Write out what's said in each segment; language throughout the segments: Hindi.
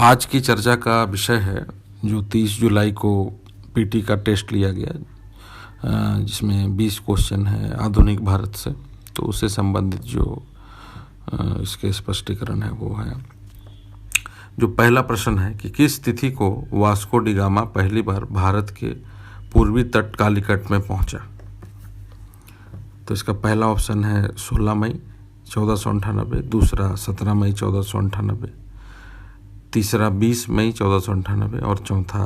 आज की चर्चा का विषय है जो 30 जुलाई को पीटी का टेस्ट लिया गया, जिसमें 20 क्वेश्चन है आधुनिक भारत से। तो उससे संबंधित जो इसके स्पष्टीकरण है वो है। जो पहला प्रश्न है कि किस तिथि को वास्को डी गामा पहली बार भारत के पूर्वी तट कालीकट में पहुंचा। तो इसका पहला ऑप्शन है 16 मई 1498, दूसरा 17 मई 1498, तीसरा 20 मई 1498 और चौथा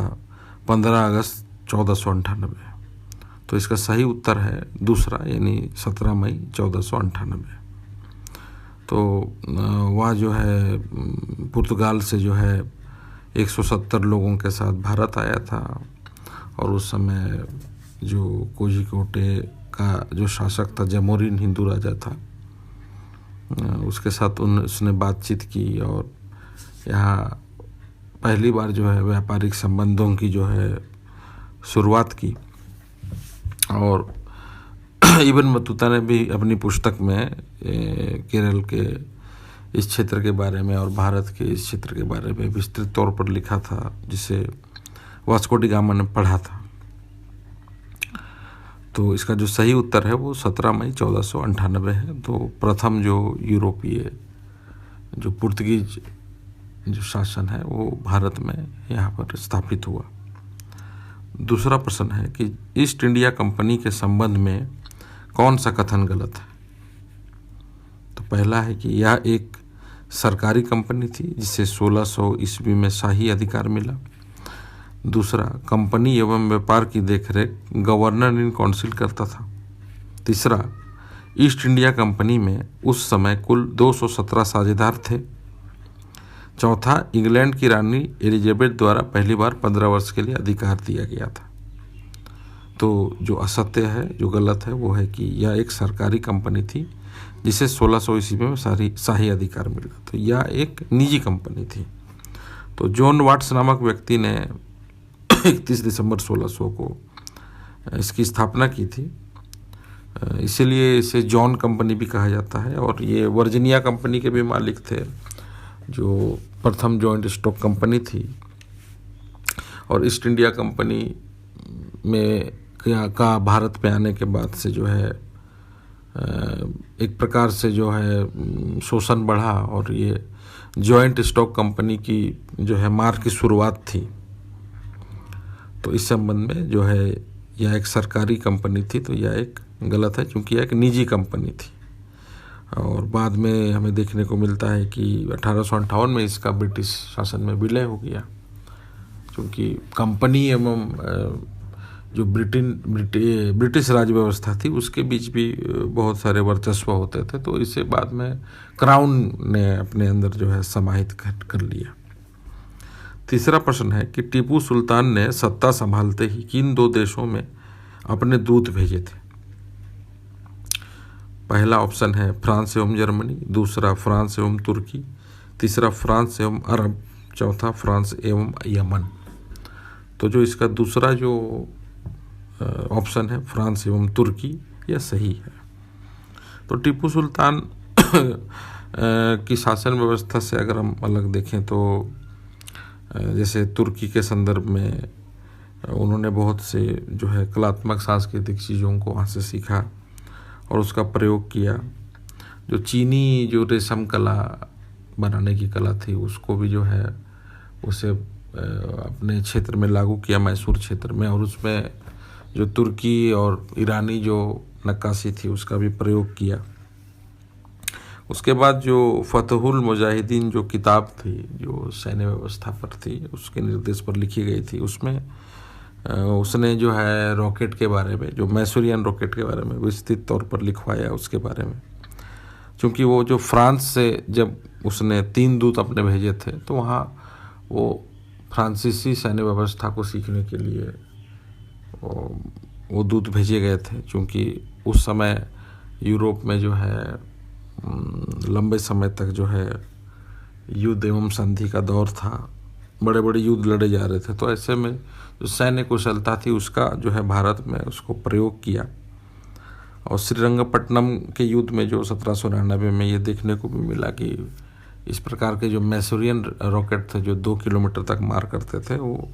15 अगस्त 1498। तो इसका सही उत्तर है दूसरा, यानी 17 मई 1498। तो वह जो है पुर्तगाल से जो है 170 लोगों के साथ भारत आया था, और उस समय जो कोझिकोडे का जो शासक था जमोरिन हिंदू राजा था, उसके साथ उसने बातचीत की और यहाँ पहली बार जो है व्यापारिक संबंधों की जो है शुरुआत की। और इब्न बतूता ने भी अपनी पुस्तक में केरल के इस क्षेत्र के बारे में और भारत के इस क्षेत्र के बारे में विस्तृत तौर पर लिखा था, जिसे वास्को डी गामा ने पढ़ा था। तो इसका जो सही उत्तर है वो 17 मई 1498 है। तो प्रथम जो यूरोपीय जो पुर्तगीज जो शासन है वो भारत में यहाँ पर स्थापित हुआ। दूसरा प्रश्न है कि ईस्ट इंडिया कंपनी के संबंध में कौन सा कथन गलत है। तो पहला है कि यह एक सरकारी कंपनी थी जिसे 1600 ईस्वी में शाही अधिकार मिला। दूसरा, कंपनी एवं व्यापार की देखरेख गवर्नर इन काउंसिल करता था। तीसरा, ईस्ट इंडिया कंपनी में उस समय कुल 217 साझेदार थे। चौथा, इंग्लैंड की रानी एलिजाबेथ द्वारा पहली बार 15 वर्ष के लिए अधिकार दिया गया था। तो जो असत्य है, जो गलत है, वो है कि यह एक सरकारी कंपनी थी जिसे 1600 ईस्वी में शाही अधिकार मिला। तो यह एक निजी कंपनी थी। तो जॉन वाट्स नामक व्यक्ति ने 31 दिसंबर 1600 को इसकी स्थापना की थी, इसीलिए इसे जॉन कंपनी भी कहा जाता है। और ये वर्जीनिया कंपनी के भी मालिक थे, जो प्रथम जॉइंट स्टॉक कंपनी थी। और ईस्ट इंडिया कंपनी में का भारत पे आने के बाद से जो है एक प्रकार से जो है शोषण बढ़ा, और ये जॉइंट स्टॉक कंपनी की जो है मार्ग की शुरुआत थी। तो इस संबंध में जो है यह एक सरकारी कंपनी थी, तो यह एक गलत है, क्योंकि यह एक निजी कंपनी थी। और बाद में हमें देखने को मिलता है कि 1858 में इसका ब्रिटिश शासन में विलय हो गया, क्योंकि कंपनी एवं जो ब्रिटिश राज व्यवस्था थी उसके बीच भी बहुत सारे वर्चस्व होते थे। तो इसे बाद में क्राउन ने अपने अंदर जो है समाहित कर लिया। तीसरा प्रश्न है कि टीपू सुल्तान ने सत्ता संभालते ही किन दो देशों में अपने दूत भेजे थे। पहला ऑप्शन है फ्रांस एवं जर्मनी, दूसरा फ्रांस एवं तुर्की, तीसरा फ्रांस एवं अरब, चौथा फ्रांस एवं यमन। तो जो इसका दूसरा जो ऑप्शन है फ्रांस एवं तुर्की, यह सही है। तो टीपू सुल्तान की शासन व्यवस्था से अगर हम अलग देखें तो जैसे तुर्की के संदर्भ में उन्होंने बहुत से जो है कलात्मक सांस्कृतिक चीज़ों को वहाँ से सीखा और उसका प्रयोग किया। जो चीनी जो रेशम कला बनाने की कला थी, उसको भी जो है उसे अपने क्षेत्र में लागू किया, मैसूर क्षेत्र में। और उसमें जो तुर्की और ईरानी जो नक्काशी थी उसका भी प्रयोग किया। उसके बाद जो फतहुल मुजाहिदीन जो किताब थी, जो सैन्य व्यवस्था पर थी, उसके निर्देश पर लिखी गई थी, उसमें उसने जो है रॉकेट के बारे में, जो मैसूरियन रॉकेट के बारे में विस्तृत तौर पर लिखवाया उसके बारे में। क्योंकि वो जो फ्रांस से जब उसने 3 दूत अपने भेजे थे, तो वहाँ वो फ्रांसीसी सैन्य व्यवस्था को सीखने के लिए वो दूत भेजे गए थे। क्योंकि उस समय यूरोप में जो है लंबे समय तक जो है युद्ध एवं संधि का दौर था, बड़े बड़े युद्ध लड़े जा रहे थे। तो ऐसे में जो सैन्य कुशलता थी उसका जो है भारत में उसको प्रयोग किया। और श्रीरंगपट्टनम के युद्ध में जो 1799 में ये देखने को भी मिला कि इस प्रकार के जो मैसूरियन रॉकेट थे जो 2 किलोमीटर तक मार करते थे, वो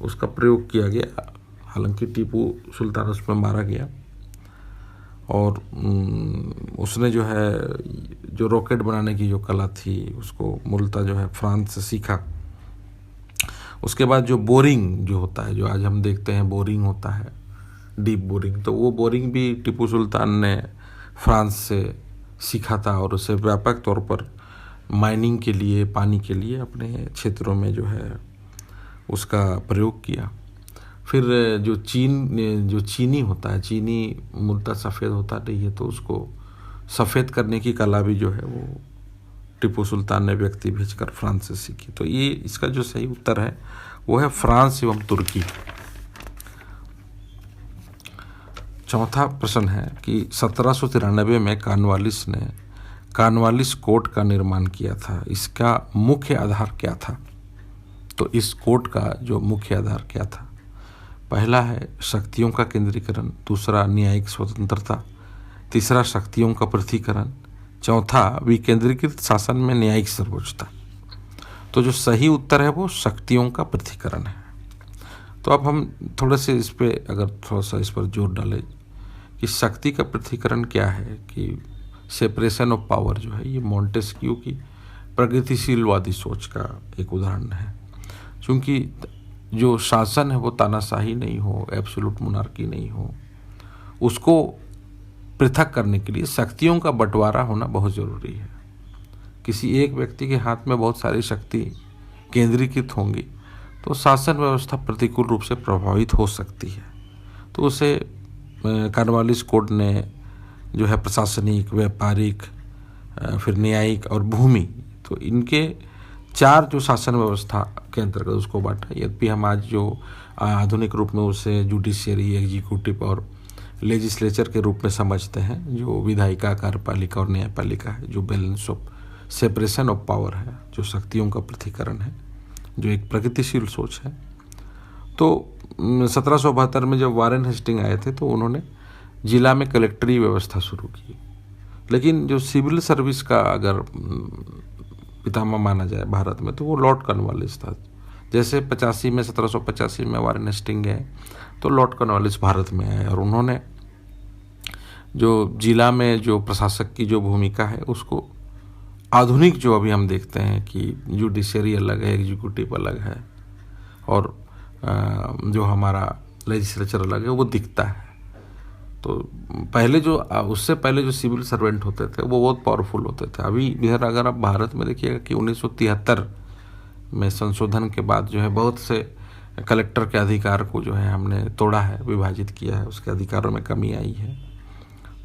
उसका प्रयोग किया गया। हालांकि टीपू सुल्तान उसमें मारा गया और उसने जो है जो रॉकेट बनाने की जो कला थी उसको मूलतः जो है फ्रांस से सीखा। उसके बाद जो बोरिंग जो होता है, जो आज हम देखते हैं बोरिंग होता है, डीप बोरिंग, तो वो बोरिंग भी टीपू सुल्तान ने फ्रांस से सीखा था और उसे व्यापक तौर पर माइनिंग के लिए, पानी के लिए अपने क्षेत्रों में जो है उसका प्रयोग किया। फिर जो चीनी होता है, चीनी मूलतः सफ़ेद होता नहीं है, तो उसको सफ़ेद करने की कला भी जो है वो टीपू सुल्तान ने व्यक्ति भेजकर फ्रांस से सीखी। तो ये इसका जो सही उत्तर है वो है फ्रांस एवं तुर्की। चौथा प्रश्न है कि 1793 में कॉर्नवालिस ने कॉर्नवालिस कोड का निर्माण किया था, इसका मुख्य आधार क्या था? तो इस कोड का जो मुख्य आधार क्या था? पहला है शक्तियों का केंद्रीकरण, दूसरा न्यायिक स्वतंत्रता, तीसरा शक्तियों का पृथकीकरण, चौथा विकेंद्रीकृत शासन में न्यायिक सर्वोच्चता। तो जो सही उत्तर है वो शक्तियों का पृथकीकरण है। तो अब हम थोड़े से इस पे अगर थोड़ा सा इस पर जोर डालें कि शक्ति का पृथकीकरण क्या है, कि सेपरेशन ऑफ पावर जो है ये मॉन्टेस्क्यू की प्रगतिशीलवादी सोच का एक उदाहरण है। क्योंकि जो शासन है वो तानाशाही नहीं हो, एब्सोल्यूट मोनार्की नहीं हो, उसको पृथक करने के लिए शक्तियों का बंटवारा होना बहुत ज़रूरी है। किसी एक व्यक्ति के हाथ में बहुत सारी शक्ति केंद्रीकृत होंगी तो शासन व्यवस्था प्रतिकूल रूप से प्रभावित हो सकती है। तो उसे कॉर्नवालिस कोड ने जो है प्रशासनिक, व्यापारिक, फिर न्यायिक और भूमि, तो इनके 4 जो शासन व्यवस्था के अंतर्गत उसको बांटा। यद्यपि हम आज जो आधुनिक रूप में उसे जुडिशियरी, एग्जीक्यूटिव और लेजिस्लेचर के रूप में समझते हैं, जो विधायिका, कार्यपालिका और न्यायपालिका है, जो balance of separation of power है, जो शक्तियों का पृथकीकरण है, जो एक प्रगतिशील सोच है। तो 1772 में जब वारेन हेस्टिंग आए थे तो उन्होंने जिला में कलेक्टरी व्यवस्था शुरू की। लेकिन जो सिविल सर्विस का अगर पितामह माना जाए भारत में तो वो लॉर्ड कॉर्नवालिस था। जैसे 1785 में वारेन हेस्टिंग गए तो लॉर्ड कॉर्नवालिस भारत में आए और उन्होंने जो जिला में जो प्रशासक की जो भूमिका है उसको आधुनिक जो अभी हम देखते हैं कि जुडिशरी अलग है, एग्जीक्यूटिव अलग है और जो हमारा लेजिस्लेचर अलग है, वो दिखता है। तो पहले जो उससे पहले जो सिविल सर्वेंट होते थे वो बहुत पावरफुल होते थे। अभी इधर अगर आप भारत में देखिएगा कि 1973 में संशोधन के बाद जो है बहुत से कलेक्टर के अधिकार को जो है हमने तोड़ा है, विभाजित किया है, उसके अधिकारों में कमी आई है।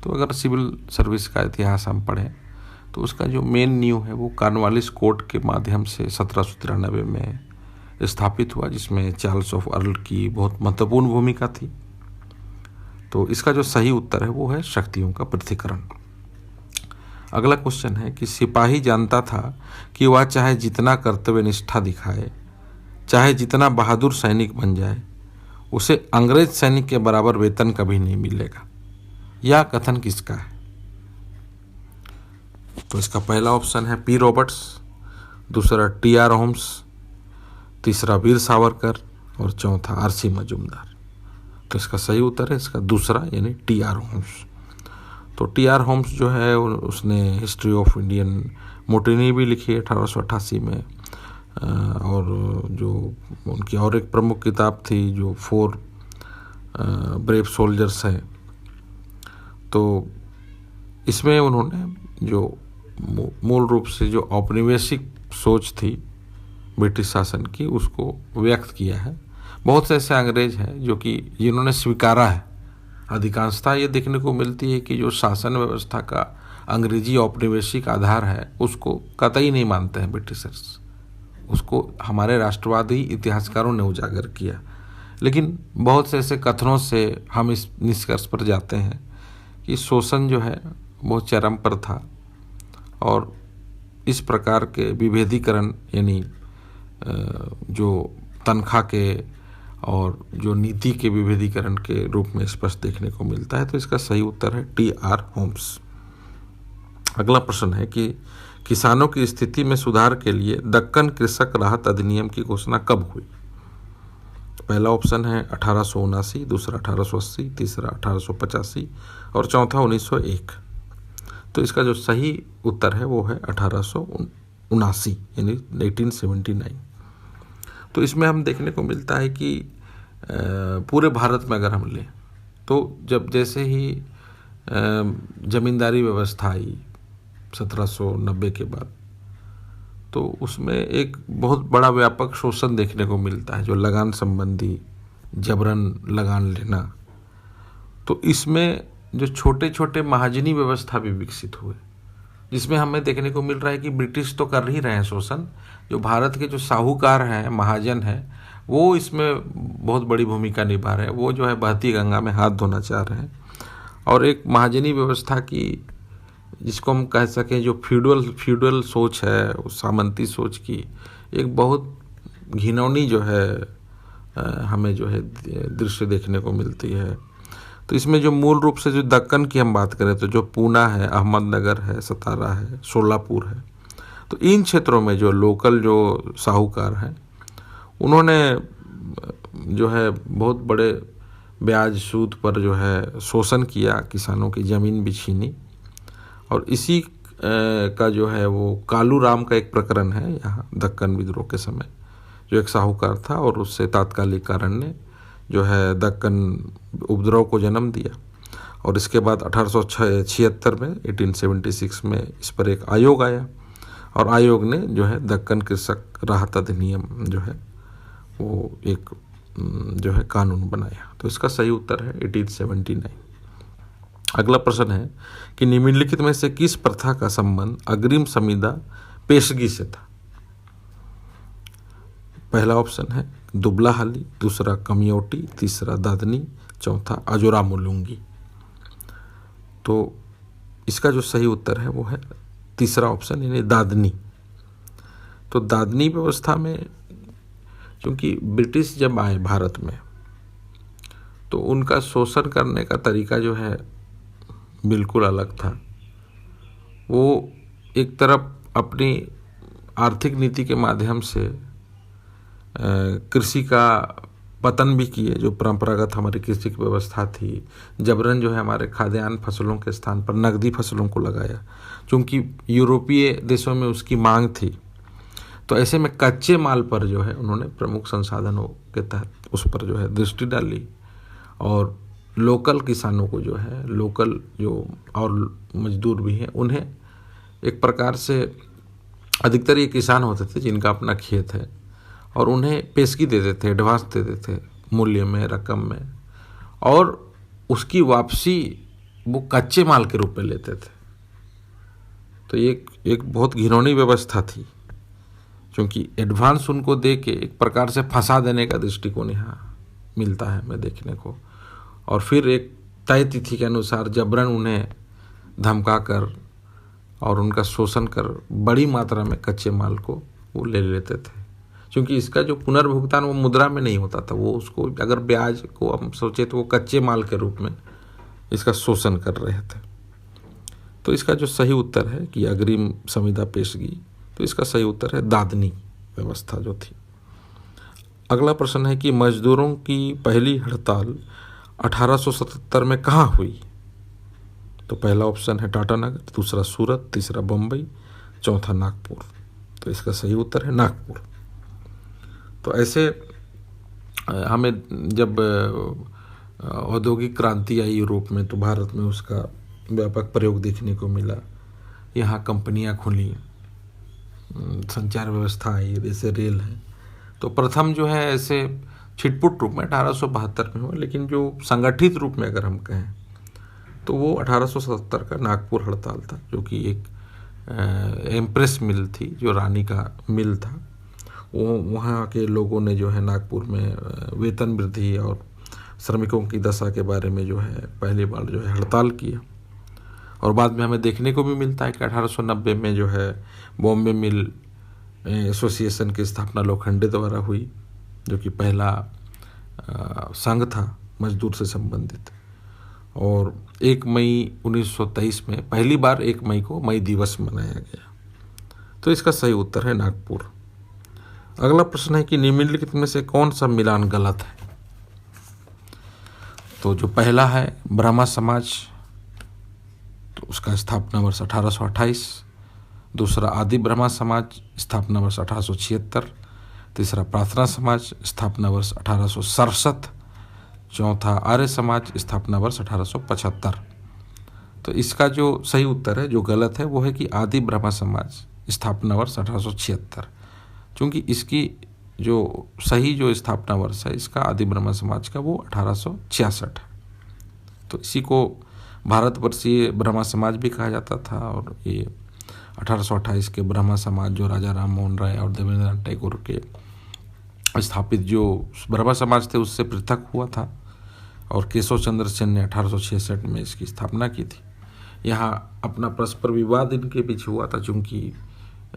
तो अगर सिविल सर्विस का इतिहास हम पढ़ें तो उसका जो मेन नींव है वो कॉर्नवालिस कोड के माध्यम से 1793 में स्थापित हुआ, जिसमें चार्ल्स ऑफ अर्ल की बहुत महत्वपूर्ण भूमिका थी। तो इसका जो सही उत्तर है वो है शक्तियों का पृथकीकरण। अगला क्वेश्चन है कि सिपाही जानता था कि वह चाहे जितना कर्तव्य निष्ठा दिखाए, चाहे जितना बहादुर सैनिक बन जाए, उसे अंग्रेज सैनिक के बराबर वेतन कभी नहीं मिलेगा। यह कथन किसका है? तो इसका पहला ऑप्शन है पी रॉबर्ट्स, दूसरा टी.आर. होम्स, तीसरा वीर सावरकर और चौथा आर.सी. मजूमदार। तो इसका सही उत्तर है इसका दूसरा यानी टी.आर. होम्स। तो टी.आर. होम्स जो है उसने हिस्ट्री ऑफ इंडियन मोटिनी भी लिखी है 1888 में, और जो उनकी और एक प्रमुख किताब थी जो 4 ब्रेव सोल्जर्स है। तो इसमें उन्होंने जो मूल रूप से जो औपनिवेशिक सोच थी ब्रिटिश शासन की उसको व्यक्त किया है। बहुत से ऐसे अंग्रेज हैं जो कि जिन्होंने स्वीकारा है। अधिकांशतः ये देखने को मिलती है कि जो शासन व्यवस्था का अंग्रेजी औपनिवेशिक आधार है उसको कतई नहीं मानते हैं ब्रिटिशर्स। उसको हमारे राष्ट्रवादी इतिहासकारों ने उजागर किया। लेकिन बहुत से ऐसे कथनों से हम इस निष्कर्ष पर जाते हैं कि शोषण जो है वो चरम पर था और इस प्रकार के विभेदीकरण यानी जो तनख्वाह के और जो नीति के विभेदीकरण के रूप में स्पष्ट देखने को मिलता है। तो इसका सही उत्तर है टी.आर. होम्स। अगला प्रश्न है कि किसानों की स्थिति में सुधार के लिए दक्कन कृषक राहत अधिनियम की घोषणा कब हुई? पहला ऑप्शन है 1879, दूसरा 1880, तीसरा 1885 और चौथा 1901। तो इसका जो सही उत्तर है वो है 1879 यानी 1879। तो इसमें हम देखने को मिलता है कि पूरे भारत में अगर हम लें तो जब जैसे ही जमींदारी व्यवस्था आई 1790 के बाद, तो उसमें एक बहुत बड़ा व्यापक शोषण देखने को मिलता है, जो लगान संबंधी जबरन लगान लेना। तो इसमें जो छोटे छोटे महाजनी व्यवस्था भी विकसित हुए, जिसमें हमें देखने को मिल रहा है कि ब्रिटिश तो कर ही रहे हैं शोषण, जो भारत के जो साहूकार हैं, महाजन हैं, वो इसमें बहुत बड़ी भूमिका निभा रहे हैं। वो जो है बहती गंगा में हाथ धोना चाह रहे हैं और एक महाजनी व्यवस्था की, जिसको हम कह सकें जो फ्यूडल सोच है, उस सामंती सोच की एक बहुत घिनौनी जो है हमें जो है दृश्य देखने को मिलती है। तो इसमें जो मूल रूप से जो दक्कन की हम बात करें तो जो पूना है, अहमदनगर है, सतारा है, सोलापुर है, तो इन क्षेत्रों में जो लोकल जो साहूकार हैं उन्होंने जो है बहुत बड़े ब्याज सूद पर जो है शोषण किया, किसानों की ज़मीन भी छीनी। और इसी का जो है वो कालू राम का एक प्रकरण है यहाँ दक्कन विद्रोह के समय, जो एक साहूकार था और उससे तात्कालिक कारण ने जो है दक्कन उपद्रव को जन्म दिया। और इसके बाद 1876 में 1876 में इस पर एक आयोग आया और आयोग ने जो है दक्कन कृषक राहत अधिनियम जो है वो एक जो है कानून बनाया। तो इसका सही उत्तर है 1879। अगला प्रश्न है कि निम्नलिखित में से किस प्रथा का संबंध अग्रिम संविदा पेशगी से था? पहला ऑप्शन है दुबला हाली, दूसरा कमियोटी, तीसरा दादनी, चौथा अजोरा मुलुंगी। तो इसका जो सही उत्तर है वो है तीसरा ऑप्शन यानी दादनी। तो दादनी व्यवस्था में क्योंकि ब्रिटिश जब आए भारत में तो उनका शोषण करने का तरीका जो है बिल्कुल अलग था। वो एक तरफ अपनी आर्थिक नीति के माध्यम से कृषि का पतन भी किए, जो परंपरागत हमारी कृषि की व्यवस्था थी। जबरन जो है हमारे खाद्यान्न फसलों के स्थान पर नकदी फसलों को लगाया, क्योंकि यूरोपीय देशों में उसकी मांग थी। तो ऐसे में कच्चे माल पर जो है उन्होंने प्रमुख संसाधनों के तहत उस पर जो है दृष्टि डाली और लोकल किसानों को जो है, लोकल जो और मजदूर भी हैं, उन्हें एक प्रकार से अधिकतर ये किसान होते थे जिनका अपना खेत है और उन्हें पेशगी देते थे, एडवांस देते थे मूल्य में, रकम में, और उसकी वापसी वो कच्चे माल के रूप में लेते थे। तो ये एक बहुत घिनौनी व्यवस्था थी, क्योंकि एडवांस उनको दे के एक प्रकार से फंसा देने का दृष्टिकोण यहाँ मिलता है हमें देखने को। और फिर एक तय तिथि के अनुसार जबरन उन्हें धमका कर और उनका शोषण कर बड़ी मात्रा में कच्चे माल को वो ले लेते थे, क्योंकि इसका जो पुनर्भुगतान वो मुद्रा में नहीं होता था। वो उसको अगर ब्याज को हम सोचे तो वो कच्चे माल के रूप में इसका शोषण कर रहे थे। तो इसका जो सही उत्तर है कि अग्रिम संविदा पेशगी, तो इसका सही उत्तर है दादनी व्यवस्था जो थी। अगला प्रश्न है कि मजदूरों की पहली हड़ताल 1877 में कहाँ हुई? तो पहला ऑप्शन है टाटानगर, दूसरा सूरत, तीसरा बम्बई, चौथा नागपुर। तो इसका सही उत्तर है नागपुर। तो ऐसे हमें जब औद्योगिक क्रांति आई यूरोप में तो भारत में उसका व्यापक प्रयोग देखने को मिला। यहाँ कंपनियाँ खुली, संचार व्यवस्था आई, जैसे रेल है। तो प्रथम जो है ऐसे छिटपुट रूप में 1872 में हुआ, लेकिन जो संगठित रूप में अगर हम कहें तो वो 1877 का नागपुर हड़ताल था, जो कि एक एम्प्रेस मिल थी, जो रानी का मिल था। वो वहाँ के लोगों ने जो है नागपुर में वेतन वृद्धि और श्रमिकों की दशा के बारे में जो है पहली बार जो है हड़ताल किया। और बाद में हमें देखने को भी मिलता है कि 1890 में जो है बॉम्बे मिल एसोसिएशन की स्थापना लोखंडे द्वारा हुई, जो कि पहला संघ था मजदूर से संबंधित। और 1 मई 1923 में पहली बार 1 मई को मई दिवस मनाया गया। तो इसका सही उत्तर है नागपुर। अगला प्रश्न है कि निम्नलिखित में से कौन सा मिलान गलत है। तो जो पहला है ब्रह्मा समाज, तो उसका स्थापना वर्ष 1828। दूसरा आदि ब्रह्मा समाज, स्थापना वर्ष 1876। तीसरा प्रार्थना समाज, स्थापना वर्ष 1867। चौथा आर्य समाज, स्थापना वर्ष 1875। तो इसका जो सही उत्तर है, जो गलत है, वो है कि आदि ब्रह्मा समाज, स्थापना वर्ष 1876। क्योंकि इसकी जो सही जो स्थापना वर्ष है इसका आदि ब्रह्मा समाज का वो 1866 है। तो इसी को भारतवर्षीय ब्रह्मा समाज भी कहा जाता था। और ये 1828 के ब्रह्मा समाज जो राजा राम मोहन राय और देवेंद्रनाथ टैगोर के स्थापित जो ब्रह्मा समाज थे उससे पृथक हुआ था। और केशव चंद्र सेन ने 1866 में इसकी स्थापना की थी। यहाँ अपना परस्पर विवाद इनके बीच हुआ था, क्योंकि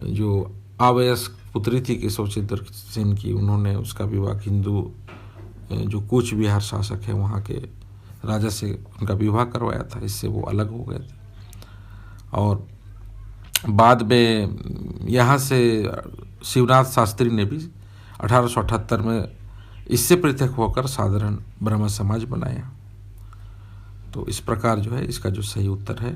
जो अवयस्क पुत्री थी केशव चंद्र सेन की, उन्होंने उसका विवाह हिंदू जो कूच बिहार शासक है वहाँ के राजा से उनका विवाह करवाया था। इससे वो अलग हो गए थे। और बाद में यहाँ से शिवनाथ शास्त्री ने भी 1878 में इससे पृथक होकर साधारण ब्रह्म समाज बनाया। तो इस प्रकार जो है इसका जो सही उत्तर है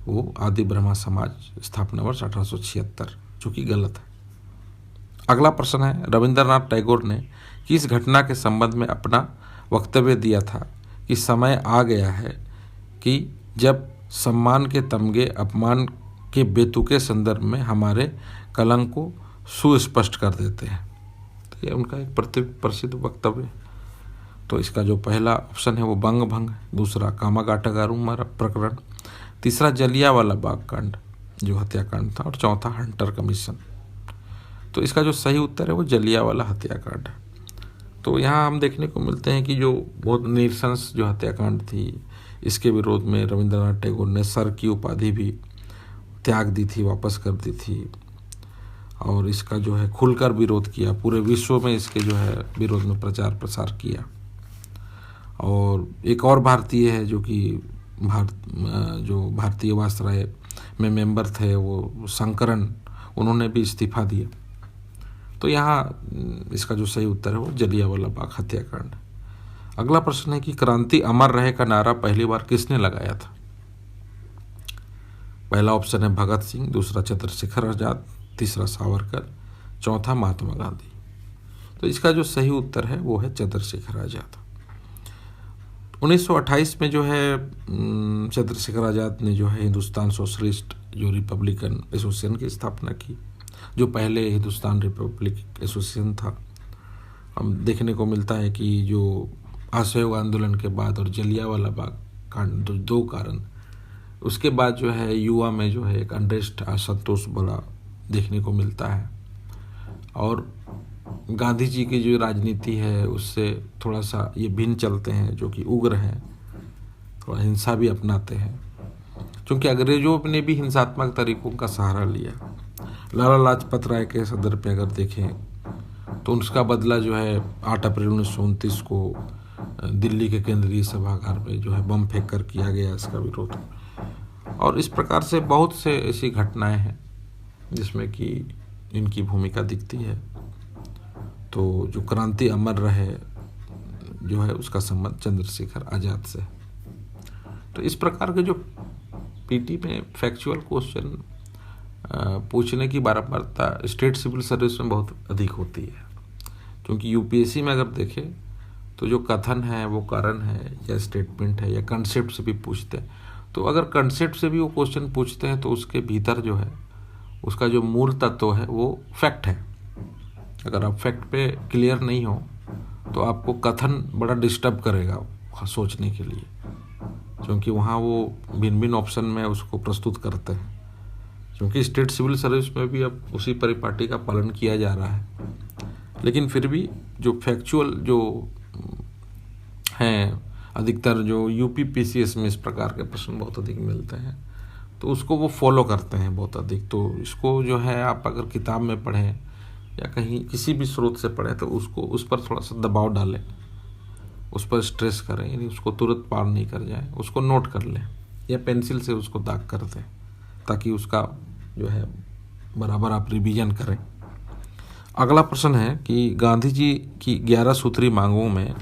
वो आदि ब्रह्मा समाज, स्थापना वर्ष 1876, जो कि गलत है। अगला प्रश्न है रविंद्रनाथ टैगोर ने किस घटना के संबंध में अपना वक्तव्य दिया था कि समय आ गया है कि जब सम्मान के तमगे अपमान के बेतुके संदर्भ में हमारे कलंक को सुस्पष्ट कर देते हैं। तो ये उनका एक प्रसिद्ध वक्तव्य। तो इसका जो पहला ऑप्शन है वो बंग भंग, दूसरा कामागाटागारू प्रकरण, तीसरा जलियांवाला बाग कांड जो हत्याकांड था, और चौथा हंटर कमीशन। तो इसका जो सही उत्तर है वो जलियांवाला हत्याकांड है। तो यहाँ हम देखने को मिलते हैं कि जो बहुत नृशंस जो हत्याकांड थी इसके विरोध में रविंद्रनाथ टैगोर ने सर की उपाधि भी त्याग दी थी, वापस कर दी थी। और इसका जो है खुलकर विरोध किया, पूरे विश्व में इसके जो है विरोध में प्रचार प्रसार किया। और एक और भारतीय है जो कि जो भारतीय वायसराय में मेंबर थे, वो शंकरन, उन्होंने भी इस्तीफा दिया। तो यहाँ इसका जो सही उत्तर है वो जलियांवाला बाग हत्याकांड। अगला प्रश्न है कि क्रांति अमर रहे का नारा पहली बार किसने लगाया था। पहला ऑप्शन है भगत सिंह, दूसरा चंद्रशेखर आजाद, तीसरा सावरकर, चौथा महात्मा गांधी। तो इसका जो सही उत्तर है वो है चंद्रशेखर आजाद। 1928 में जो है चंद्रशेखर आजाद ने जो है हिंदुस्तान सोशलिस्ट जो रिपब्लिकन एसोसिएशन की स्थापना की, जो पहले हिंदुस्तान रिपब्लिक एसोसिएशन था। हम देखने को मिलता है कि जो असहयोग आंदोलन के बाद और जलियांवाला बाग कांड, दो कारण, उसके बाद जो है युवा में जो है एक अनरेस्ट, असंतोष बड़ा देखने को मिलता है। और गांधी जी की जो राजनीति है उससे थोड़ा सा ये भिन्न चलते हैं, जो कि उग्र हैं, थोड़ा हिंसा भी अपनाते हैं। क्योंकि अंग्रेजों ने भी हिंसात्मक तरीकों का सहारा लिया। लाला लाजपत राय के संदर्भ में अगर देखें तो उसका बदला जो है 8 अप्रैल 1929 को दिल्ली के केंद्रीय सभागार में जो है बम फेंक कर किया गया इसका विरोध। और इस प्रकार से बहुत से ऐसी घटनाएं हैं जिसमें कि इनकी भूमिका दिखती है। तो जो क्रांति अमर रहे जो है उसका संबंध चंद्रशेखर आजाद से। तो इस प्रकार के जो पीटी में फैक्चुअल क्वेश्चन पूछने की बारंबारता स्टेट सिविल सर्विस में बहुत अधिक होती है। क्योंकि यूपीएससी में अगर देखें तो जो कथन है वो कारण है या स्टेटमेंट है या कंसेप्ट से भी पूछते हैं। तो अगर कंसेप्ट से भी वो क्वेश्चन पूछते हैं तो उसके भीतर जो है उसका जो मूल तत्व है वो फैक्ट है। अगर आप फैक्ट पे क्लियर नहीं हो तो आपको कथन बड़ा डिस्टर्ब करेगा सोचने के लिए, क्योंकि वहाँ वो भिन्न भिन्न ऑप्शन में उसको प्रस्तुत करते हैं। क्योंकि स्टेट सिविल सर्विस में भी अब उसी परिपाटी का पालन किया जा रहा है, लेकिन फिर भी जो फैक्चुअल जो हैं अधिकतर जो यूपी पीसीएस में इस प्रकार के प्रश्न बहुत अधिक मिलते हैं, तो उसको वो फॉलो करते हैं बहुत अधिक। तो इसको जो है आप अगर किताब में पढ़ें या कहीं किसी भी स्रोत से पढ़ें तो उसको उस पर थोड़ा सा दबाव डालें, उस पर स्ट्रेस करें, यानी उसको तुरंत पार नहीं कर जाए, उसको नोट कर लें या पेंसिल से उसको दाग कर दें, ताकि उसका जो है बराबर आप रिवीजन करें। अगला प्रश्न है कि गांधी जी की 11 सूत्री मांगों में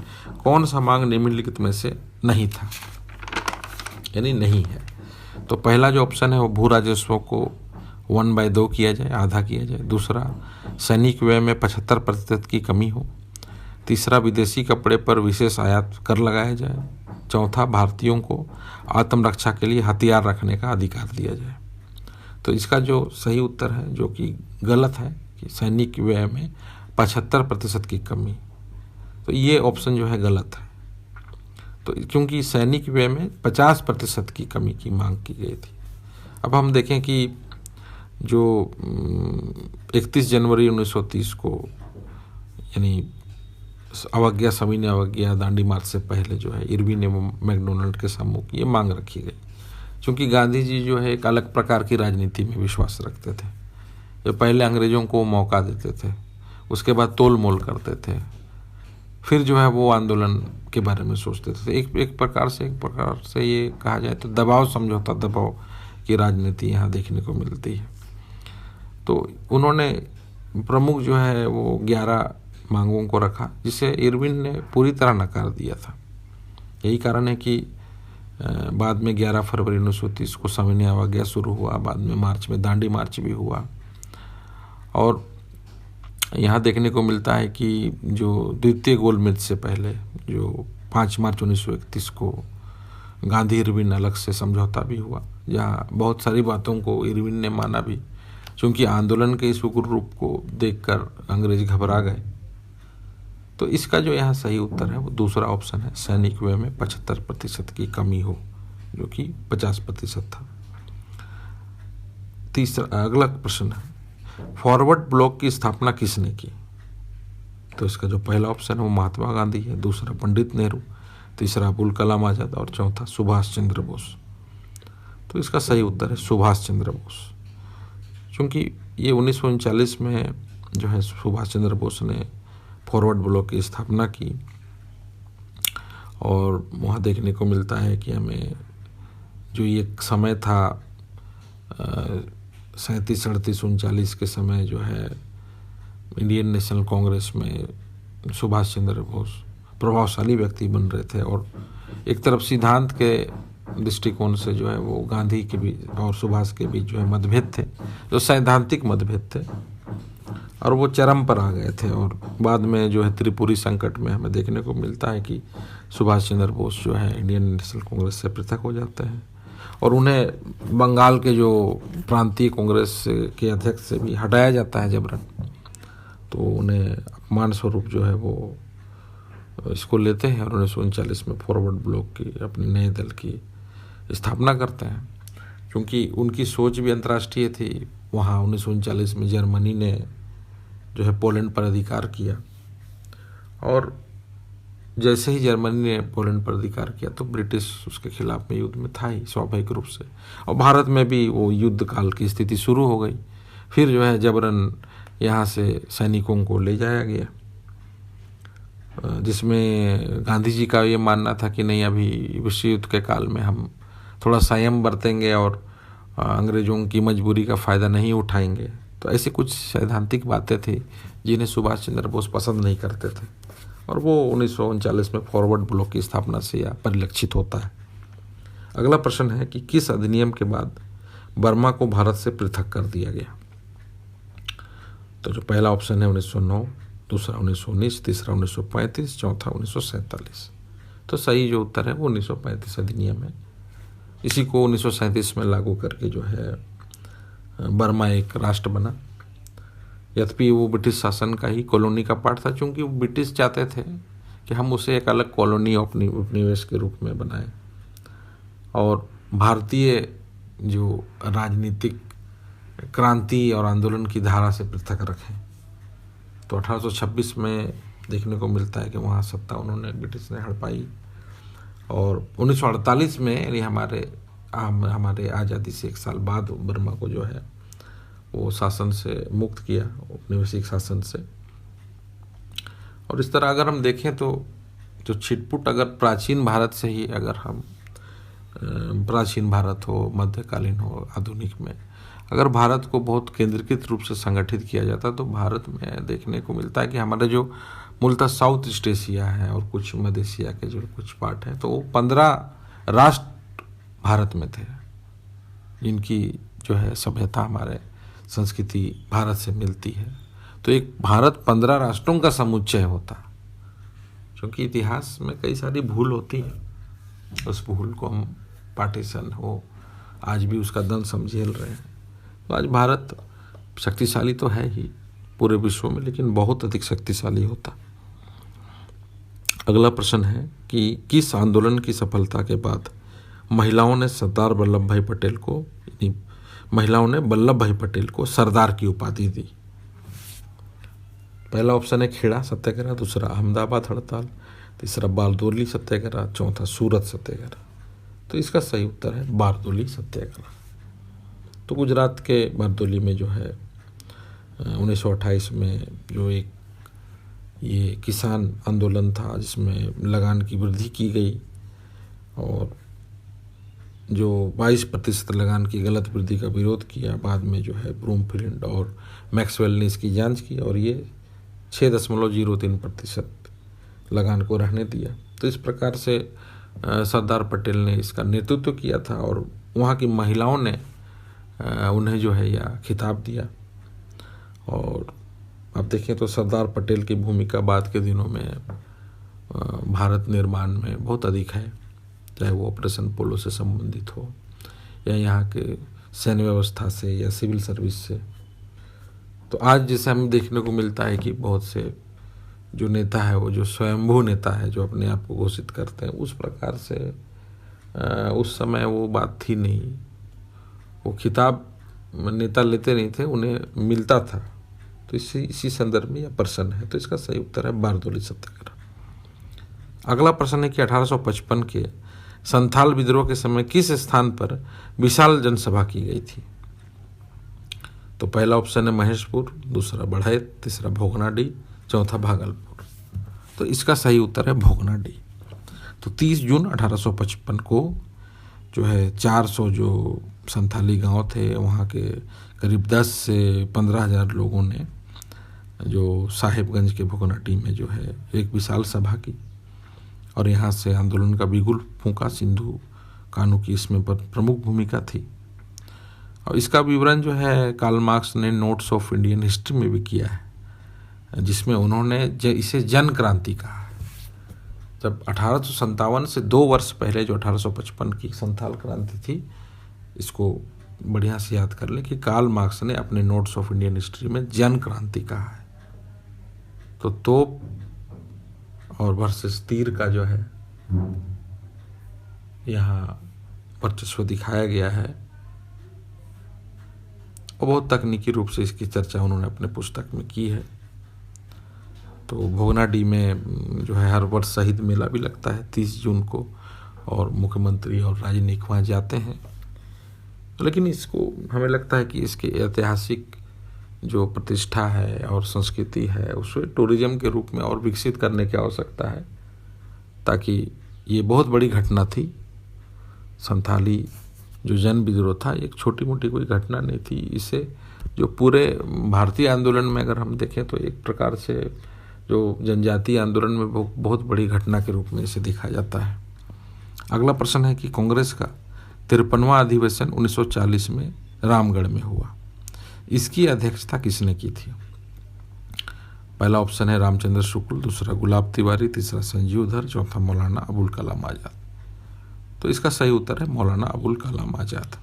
कौन सा मांग निम्नलिखित में से नहीं था, यानी नहीं है। तो पहला जो ऑप्शन है वो भू राजस्व को 1/2 किया जाए, आधा किया जाए। दूसरा, सैनिक व्यय में 75% की कमी हो। तीसरा, विदेशी कपड़े पर विशेष आयात कर लगाया जाए। चौथा, भारतीयों को आत्मरक्षा के लिए हथियार रखने का अधिकार दिया जाए। तो इसका जो सही उत्तर है, जो कि गलत है, कि सैनिक व्यय में 75% की कमी, तो ये ऑप्शन जो है गलत है। तो क्योंकि सैनिक व्यय में 50% की कमी की मांग की गई थी। अब हम देखें कि जो 31 जनवरी 1930 को, यानी अवज्ञा, सविनय अवज्ञा, दांडी मार्च से पहले जो है इरविन एवं मैकडोनल्ड के सम्मुख ये मांग रखी गई, क्योंकि गांधी जी जो है एक अलग प्रकार की राजनीति में विश्वास रखते थे। ये पहले अंग्रेजों को मौका देते थे, उसके बाद तोल मोल करते थे, फिर जो है वो आंदोलन के बारे में सोचते थे। एक प्रकार से ये कहा जाए तो दबाव समझौता, दबाव की राजनीति यहाँ देखने को मिलती है। तो उन्होंने प्रमुख जो है वो 11 मांगों को रखा, जिसे इरविन ने पूरी तरह नकार दिया था। यही कारण है कि बाद में 11 फरवरी 1930 को सविनय अवज्ञा शुरू हुआ, बाद में मार्च में दांडी मार्च भी हुआ। और यहाँ देखने को मिलता है कि जो द्वितीय गोलमेज से पहले जो 5 मार्च 1931 को गांधी इरविन अलग से समझौता भी हुआ, जहाँ बहुत सारी बातों को इरविन ने माना भी, क्योंकि आंदोलन के इस उग्र रूप को देखकर अंग्रेज घबरा गए। तो इसका जो यहाँ सही उत्तर है वो दूसरा ऑप्शन है, सैनिक व्यय में 75% की कमी हो, जो कि 50% था। तीसरा, अगला प्रश्न है, फॉरवर्ड ब्लॉक की स्थापना किसने की? तो इसका जो पहला ऑप्शन है वो महात्मा गांधी है, दूसरा पंडित नेहरू, तीसरा अबुल कलाम आजाद और चौथा सुभाष चंद्र बोस। तो इसका सही उत्तर है सुभाष चंद्र बोस, क्योंकि ये 1939 में जो है सुभाष चंद्र बोस ने फॉरवर्ड ब्लॉक की स्थापना की। और वहाँ देखने को मिलता है कि हमें जो ये समय था 37, 38, 39 के समय जो है इंडियन नेशनल कांग्रेस में सुभाष चंद्र बोस प्रभावशाली व्यक्ति बन रहे थे, और एक तरफ सिद्धांत के दृष्टिकोण से जो है वो गांधी के बीच और सुभाष के बीच जो है मतभेद थे, जो सैद्धांतिक मतभेद थे, और वो चरम पर आ गए थे। और बाद में जो है त्रिपुरी संकट में हमें देखने को मिलता है कि सुभाष चंद्र बोस जो है इंडियन नेशनल कांग्रेस से पृथक हो जाते हैं, और उन्हें बंगाल के जो प्रांतीय कांग्रेस के अध्यक्ष से भी हटाया जाता है जबरन। तो उन्हें अपमान स्वरूप जो है वो इसको लेते हैं और 1939 में फॉरवर्ड ब्लॉक की अपने नए दल की स्थापना करते हैं, क्योंकि उनकी सोच भी अंतर्राष्ट्रीय थी। वहाँ 1939 में जर्मनी ने जो है पोलैंड पर अधिकार किया, और जैसे ही जर्मनी ने पोलैंड पर अधिकार किया तो ब्रिटिश उसके खिलाफ में युद्ध में था ही स्वाभाविक रूप से, और भारत में भी वो युद्ध काल की स्थिति शुरू हो गई। फिर जो है जबरन यहाँ से सैनिकों को ले जाया गया, जिसमें गांधी जी का ये मानना था कि नहीं, अभी विश्व युद्ध के काल में हम थोड़ा संयम बरतेंगे और अंग्रेजों की मजबूरी का फ़ायदा नहीं उठाएंगे। तो ऐसी कुछ सैद्धांतिक बातें थी जिन्हें सुभाष चंद्र बोस पसंद नहीं करते थे, और वो 1939 में फॉरवर्ड ब्लॉक की स्थापना से यह परिलक्षित होता है। अगला प्रश्न है कि किस अधिनियम के बाद बर्मा को भारत से पृथक कर दिया गया? तो जो पहला ऑप्शन है 1909, दूसरा 1919, तीसरा 1935, चौथा 1947। तो सही जो उत्तर है वो 1935 अधिनियम है। इसी को 1937 में लागू करके जो है बर्मा एक राष्ट्र बना। यद्यपि वो ब्रिटिश शासन का ही कॉलोनी का पार्ट था, क्योंकि वो ब्रिटिश चाहते थे कि हम उसे एक अलग कॉलोनी उपनिवेश के रूप में बनाएं और भारतीय जो राजनीतिक क्रांति और आंदोलन की धारा से पृथक रखें। तो 1826 में देखने को मिलता है कि वहाँ सत्ता उन्होंने ब्रिटिश ने हड़पाई, और 1948 में यानी हमारे आज़ादी से 1 साल बाद बर्मा को जो है वो शासन से मुक्त किया, औपनिवेशिक शासन से। और इस तरह अगर हम देखें तो जो छिटपुट अगर प्राचीन भारत से ही अगर हम प्राचीन भारत हो, मध्यकालीन हो, आधुनिक में अगर भारत को बहुत केंद्रीकृत रूप से संगठित किया जाता तो भारत में देखने को मिलता है कि हमारे जो मूलतः साउथ ईस्ट एशिया है और कुछ मध्य एशिया के जो कुछ पार्ट हैं, तो वो 15 राष्ट्र भारत में थे, जिनकी जो है सभ्यता हमारे संस्कृति भारत से मिलती है। तो एक भारत 15 राष्ट्रों का समुच्चय होता, क्योंकि इतिहास में कई सारी भूल होती है, उस भूल को हम पार्टीशन हो आज भी उसका दंश हम झेल रहे हैं। तो आज भारत शक्तिशाली तो है ही पूरे विश्व में, लेकिन बहुत अधिक शक्तिशाली होता। अगला प्रश्न है कि किस आंदोलन की सफलता के बाद महिलाओं ने वल्लभ भाई पटेल को सरदार की उपाधि दी? पहला ऑप्शन है खेड़ा सत्याग्रह, दूसरा अहमदाबाद हड़ताल, तीसरा बारदोली सत्याग्रह, चौथा सूरत सत्याग्रह। तो इसका सही उत्तर है बारदोली सत्याग्रह। तो गुजरात के बारदोली में जो है 1928 में जो एक ये किसान आंदोलन था, जिसमें लगान की वृद्धि की गई और जो 22% लगान की गलत वृद्धि का विरोध किया। बाद में जो है ब्रूमफील्ड और मैक्सवेल ने इसकी जांच की और ये 6.03% लगान को रहने दिया। तो इस प्रकार से सरदार पटेल ने इसका नेतृत्व किया था और वहाँ की महिलाओं ने उन्हें जो है यह खिताब दिया। और अब देखें तो सरदार पटेल की भूमिका बाद के दिनों में भारत निर्माण में बहुत अधिक है, चाहे वो ऑपरेशन पोलो से संबंधित हो या यहाँ के सैन्य व्यवस्था से या सिविल सर्विस से। तो आज जैसे हमें देखने को मिलता है कि बहुत से जो नेता है वो जो स्वयंभू नेता है, जो अपने आप को घोषित करते हैं, उस प्रकार से उस समय वो बात थी नहीं। वो खिताब नेता लेते नहीं थे, उन्हें मिलता था। तो इसी संदर्भ में यह प्रश्न है। तो इसका सही उत्तर है बारदोली सत्याग्रह। अगला प्रश्न है कि 1855 के संथाल विद्रोह के समय किस स्थान पर विशाल जनसभा की गई थी? तो पहला ऑप्शन है महेशपुर, दूसरा बढ़ैत, तीसरा भोगनाडीह, चौथा भागलपुर। तो इसका सही उत्तर है भोगनाडीह। तो 30 जून 1855 को जो है 400 जो संथाली गांव थे, वहाँ के करीब 10 से 15,000 लोगों ने जो साहिबगंज के भोगनाडीह में जो है एक विशाल सभा की और यहाँ से आंदोलन का बिगुल फूंका। सिंधु कानू की इसमें प्रमुख भूमिका थी और इसका विवरण जो है कार्ल मार्क्स ने नोट्स ऑफ इंडियन हिस्ट्री में भी किया है, जिसमें उन्होंने इसे जन क्रांति कहा है। जब 1857 से 2 वर्ष पहले जो 1855 की संथाल क्रांति थी, इसको बढ़िया से याद कर लें कि कार्ल मार्क्स ने अपने नोट्स ऑफ इंडियन हिस्ट्री में जन क्रांति कहा है। तो तोप और वर्सेस तीर का जो है यहाँ वर्चस्व दिखाया गया है और बहुत तकनीकी रूप से इसकी चर्चा उन्होंने अपने पुस्तक में की है। तो भोगनाडीह में जो है हर वर्ष शहीद मेला भी लगता है 30 जून को और मुख्यमंत्री और राजनयिक वहाँ जाते हैं। लेकिन इसको हमें लगता है कि इसके ऐतिहासिक जो प्रतिष्ठा है और संस्कृति है उसे टूरिज्म के रूप में और विकसित करने की आवश्यकता है, ताकि ये बहुत बड़ी घटना थी। संथाली जो जन विद्रोह था एक छोटी मोटी कोई घटना नहीं थी। इसे जो पूरे भारतीय आंदोलन में अगर हम देखें तो एक प्रकार से जो जनजातीय आंदोलन में बहुत बड़ी घटना के रूप में इसे देखा जाता है। अगला प्रश्न है कि कांग्रेस का 53वां अधिवेशन 1940 में रामगढ़ में हुआ, इसकी अध्यक्षता किसने की थी? पहला ऑप्शन है रामचंद्र शुक्ल, दूसरा गुलाब तिवारी, तीसरा संजीव धर, चौथा मौलाना अबुल कलाम आज़ाद। तो इसका सही उत्तर है मौलाना अबुल कलाम आज़ाद।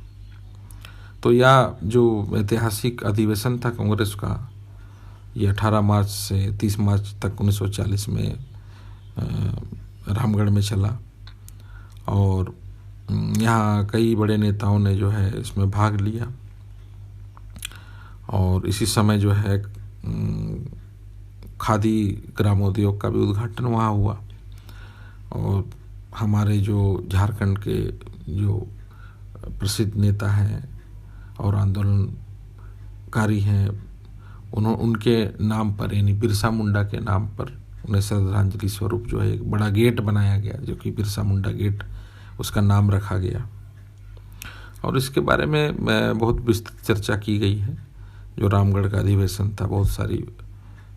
तो यह जो ऐतिहासिक अधिवेशन था कांग्रेस का, ये 18 मार्च से 30 मार्च तक 1940 में रामगढ़ में चला और यहाँ कई बड़े नेताओं ने जो है इसमें भाग लिया। और इसी समय जो है खादी ग्रामोद्योग का भी उद्घाटन वहाँ हुआ और हमारे जो झारखंड के जो प्रसिद्ध नेता हैं और आंदोलनकारी हैं उनके नाम पर यानी बिरसा मुंडा के नाम पर उन्हें श्रद्धांजलि स्वरूप जो है एक बड़ा गेट बनाया गया, जो कि बिरसा मुंडा गेट उसका नाम रखा गया। और इसके बारे में बहुत विस्तृत चर्चा की गई है। जो रामगढ़ का अधिवेशन था, बहुत सारी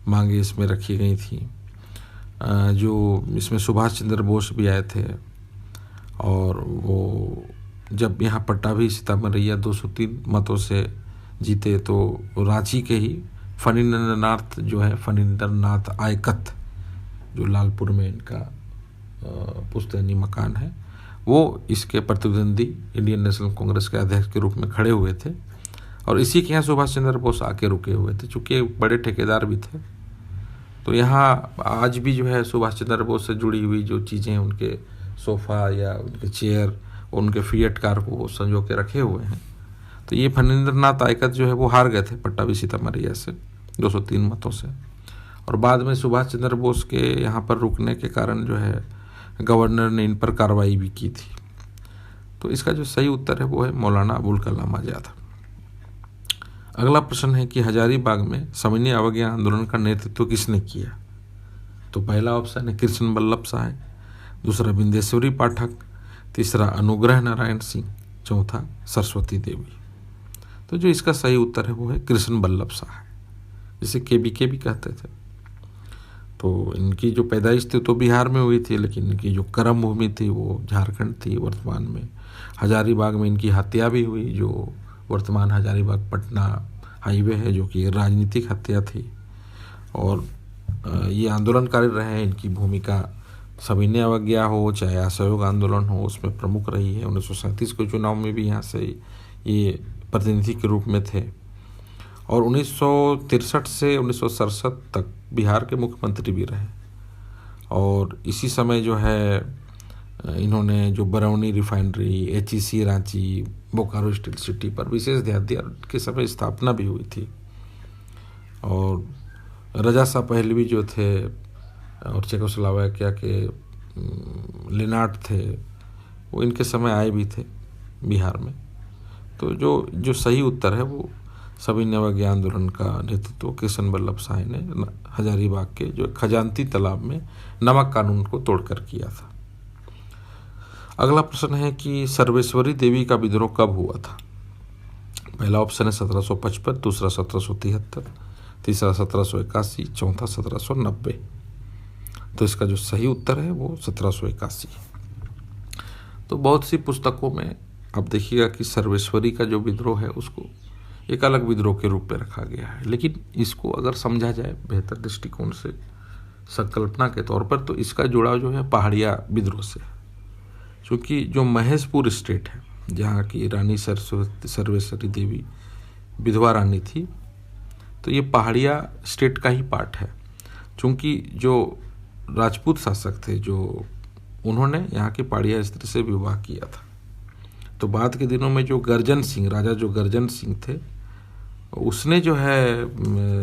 मांगे इसमें रखी गई थी। जो इसमें सुभाष चंद्र बोस भी आए थे, और वो जब यहाँ पट्टाभी सीतामढ़ैया 203 मतों से जीते तो रांची के ही फणींद्रनाथ जो है, फणींद्रनाथ आयकत, जो लालपुर में इनका पुश्तैनी मकान है, वो इसके प्रतिद्वंदी इंडियन नेशनल कांग्रेस के अध्यक्ष के रूप में खड़े हुए थे। और इसी के यहाँ सुभाष चंद्र बोस आके रुके हुए थे, चूँकि बड़े ठेकेदार भी थे। तो यहाँ आज भी जो है सुभाष चंद्र बोस से जुड़ी हुई जो चीज़ें, उनके सोफ़ा या उनके चेयर, उनके फिएट कार को वो संजो के रखे हुए हैं। तो ये फणींद्रनाथ आयकत जो है वो हार गए थे पट्टाभी सीतामढ़ैया से 203 मतों से। और बाद में सुभाष चंद्र बोस के यहाँ पर रुकने के कारण जो है गवर्नर ने इन पर कार्रवाई भी की थी। तो इसका जो सही उत्तर है वो है मौलाना अबुल कलाम आज़ाद। अगला प्रश्न है कि हजारीबाग में सविनय अवज्ञा आंदोलन का नेतृत्व किसने किया? तो पहला ऑप्शन है कृष्ण वल्लभ सहाय, दूसरा बिंदेश्वरी पाठक, तीसरा अनुग्रह नारायण सिंह, चौथा सरस्वती देवी। तो जो इसका सही उत्तर है वो है कृष्ण वल्लभ सहाय, जिसे केबीके भी कहते थे। तो इनकी जो पैदाइश थी तो बिहार में हुई थी, लेकिन इनकी जो कर्म भूमि थी वो झारखंड थी वर्तमान में। हजारीबाग में इनकी हत्या भी हुई, जो वर्तमान हजारीबाग पटना हाईवे है, जो कि राजनीतिक हत्या थी। और ये आंदोलनकारी रहे हैं। इनकी भूमिका सविनय अवज्ञा हो चाहे असहयोग आंदोलन हो, उसमें प्रमुख रही है। 1937 के चुनाव में भी यहाँ से ये प्रतिनिधि के रूप में थे। और 1963 से 1967 तक बिहार के मुख्यमंत्री भी रहे। और इसी समय जो है इन्होंने जो Barauni refinery, HEC Ranchi, Bokaro steel city पर विशेष ध्यान दिया। के समय स्थापना भी हुई थी। और रजा शाह पहलवी जो थे और चेकोस्लोवाकिया के लिनार्ड थे, वो इनके समय आए भी थे बिहार में। तो जो सही उत्तर है वो सविनय अवज्ञा आंदोलन का नेतृत्व कृष्ण वल्लभ सहाय ने हजारीबाग के जो खजांती तालाब में नमक कानून को तोड़कर किया था। अगला प्रश्न है कि सर्वेश्वरी देवी का विद्रोह कब हुआ था? पहला ऑप्शन है 1755, दूसरा 1773, तीसरा 1781, चौथा 1790। तो इसका जो सही उत्तर है वो 1781। तो बहुत सी पुस्तकों में आप देखिएगा कि सर्वेश्वरी का जो विद्रोह है उसको एक अलग विद्रोह के रूप में रखा गया है, लेकिन इसको अगर समझा जाए बेहतर दृष्टिकोण से, संकल्पना के तौर पर, तो इसका जुड़ाव जो है पहाड़िया विद्रोह से है। क्योंकि जो महेशपुर स्टेट है, जहाँ की रानी सर्वेश्वरी देवी विधवा रानी थी, तो ये पहाड़िया स्टेट का ही पार्ट है। क्योंकि जो राजपूत शासक थे, जो उन्होंने यहाँ की पहाड़िया स्त्री से विवाह किया था। तो बाद के दिनों में जो गर्जन सिंह, राजा जो गर्जन सिंह थे, उसने जो है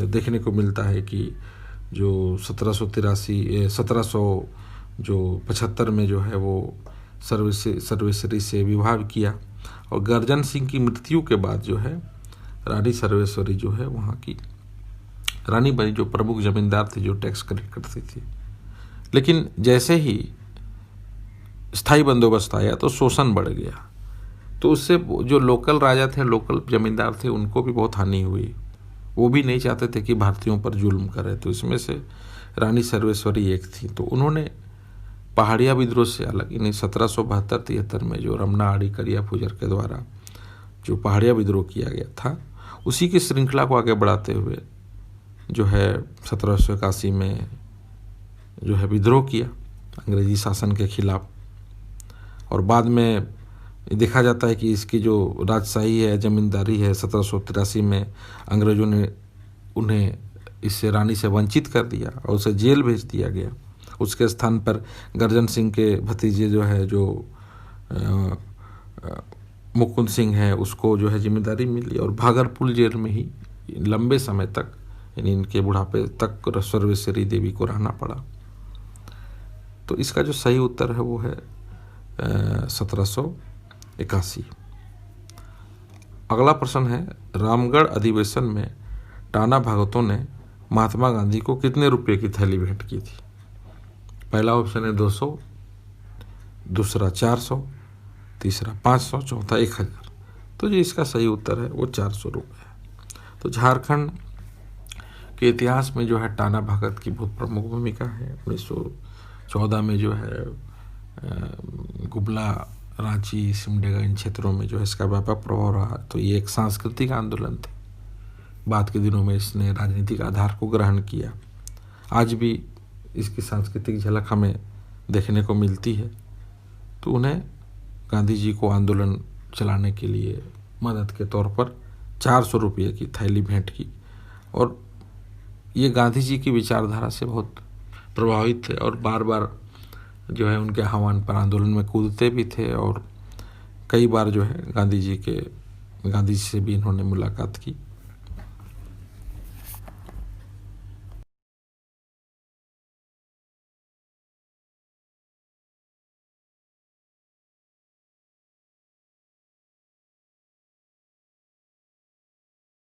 देखने को मिलता है कि जो 1775 में जो है वो सर्वेश्वरी से विवाह किया। और गर्जन सिंह की मृत्यु के बाद जो है रानी सर्वेश्वरी जो है वहाँ की रानी बनी, जो प्रमुख जमींदार थी, जो टैक्स कलेक्ट करती थी। लेकिन जैसे ही स्थायी बंदोबस्त आया तो शोषण बढ़ गया। तो उससे जो लोकल राजा थे, लोकल जमींदार थे, उनको भी बहुत हानि हुई। वो भी नहीं चाहते थे कि भारतीयों पर जुल्म करे। तो इसमें से रानी सर्वेश्वरी एक थी। तो उन्होंने पहाड़िया विद्रोह से अलग, यानी 1772-73 में जो रमना आड़ी करिया फुजर के द्वारा जो पहाड़िया विद्रोह किया गया था, उसी की श्रृंखला को आगे बढ़ाते हुए जो है 1781 में जो है विद्रोह किया अंग्रेजी शासन के खिलाफ। और बाद में देखा जाता है कि इसकी जो राजशाही है, जमींदारी है, 1783 में अंग्रेजों ने उन्हें इससे रानी से वंचित कर दिया और उसे जेल भेज दिया गया। उसके स्थान पर गर्जन सिंह के भतीजे जो है, जो मुकुंद सिंह है, उसको जो है जिम्मेदारी मिली और भागलपुर जेल में ही लंबे समय तक, यानी इनके बुढ़ापे तक, सर्वेश्वरी देवी को रहना पड़ा। तो इसका जो सही उत्तर है वो है 1781। अगला प्रश्न है, रामगढ़ अधिवेशन में टाना भगतों ने महात्मा गांधी को कितने रुपए की थैली भेंट की थी? पहला ऑप्शन है 200, दूसरा 400, तीसरा 500, चौथा 1000। तो जी इसका सही उत्तर है वो 400 रुपये है। तो झारखंड के इतिहास में जो है टाना भगत की बहुत प्रमुख भूमिका है। 1914 में जो है गुमला, रांची, सिमडेगा इन क्षेत्रों में जो है इसका व्यापक प्रभाव रहा। तो ये एक सांस्कृतिक आंदोलन थे। बाद के दिनों में इसने राजनीतिक आधार को ग्रहण किया। आज भी इसकी सांस्कृतिक झलक हमें देखने को मिलती है। तो उन्हें गांधी जी को आंदोलन चलाने के लिए मदद के तौर पर 400 रुपये की थैली भेंट की। और ये गांधी जी की विचारधारा से बहुत प्रभावित थे और बार बार जो है उनके आह्वान पर आंदोलन में कूदते भी थे। और कई बार जो है गांधी जी से भी इन्होंने मुलाकात की।